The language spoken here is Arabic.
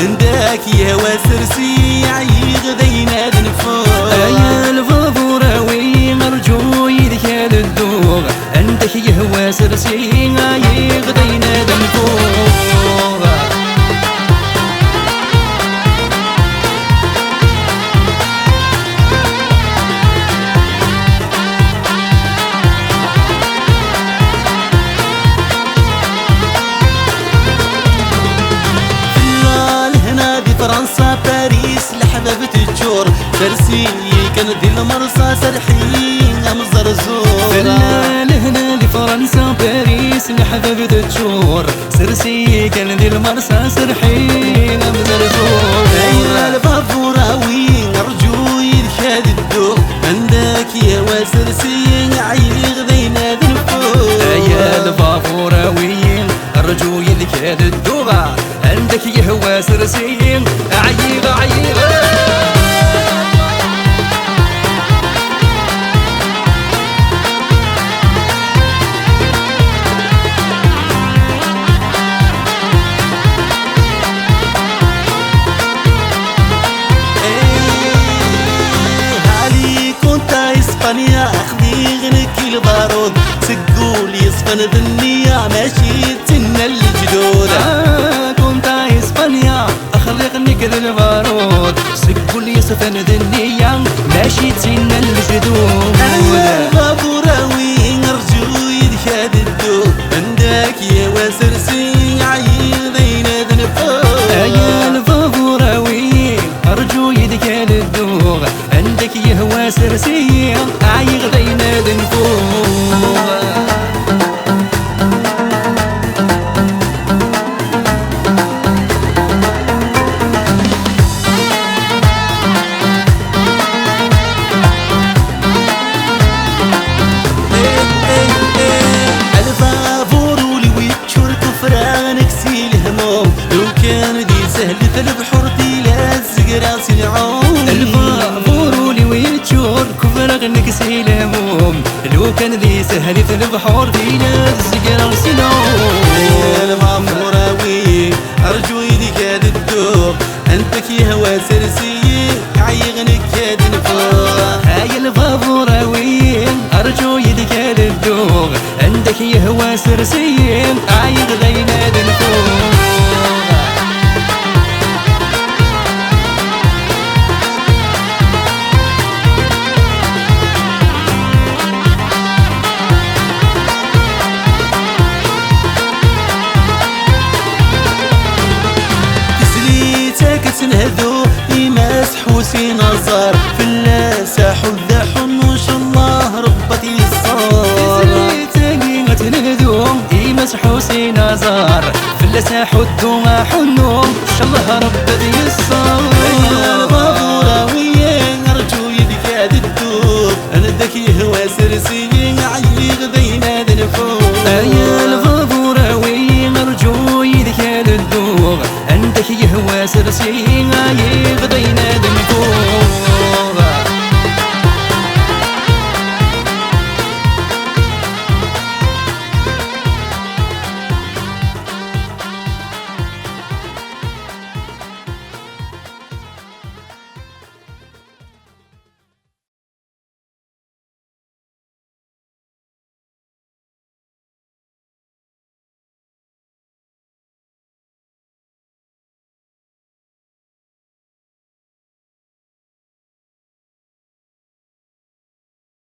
عندك يا واسرسي عيغ ذينا دنفوق يا الفضوراوي مرجو يدك يا الدوغ عندك يا واسرسي عيغ ذينا دنفوق فرنسا باريس لحبابة الجور فرسي كان دي المرسى سرحين أمزر الزور فلال هنا لفرنسا باريس لحبابة الجور سرسي كان دي المرسى سرحين أمزر الزور أيها الفافوراوي أرجو يرشاد الدوق عندك يا وسرسي عيغ ذينا دنفوق أيها الفافوراوي أرجو يرشاد الدوق عندك يا سرسي عيب عيب هالي كنت اسبانيا اخذي غنك البارود سقول يصفن ذنيا ماشي تنا الجدود خلقني البارود سقول يصفن ذنيا ماشي تسين الجدود أنا الفافوراوي أرجو يرشاد الدوق عندك يا وسرسي عيغ ذينا دنفوق يا الفافوراوي أرجو يدك الدوق عندك يا وسرسي عيغ ذينا دنفوق سهلة البحور ديلا الزقرا سنعوم الفافور لي ويتشور كفر نكسي الهموم لو كان ذي سهلة البحور ديلا الزقرا سنعوم يا الفافوراوي أرجو يدك هاد الدوق عندك يا هوا سرسي عيغنك هاد نفوق يا الفافوراوي أرجو يدك هاد الدوق عندك يا هوا سرسي عيغ ذينا دنفوق نهذو يمسح وسي نظر في اللاسح والذاح وش الله ربتي الصار تسليتني غتنهذو يمسح وسي نظر في اللاسح والذاح والنوم ان شاء الله ربتي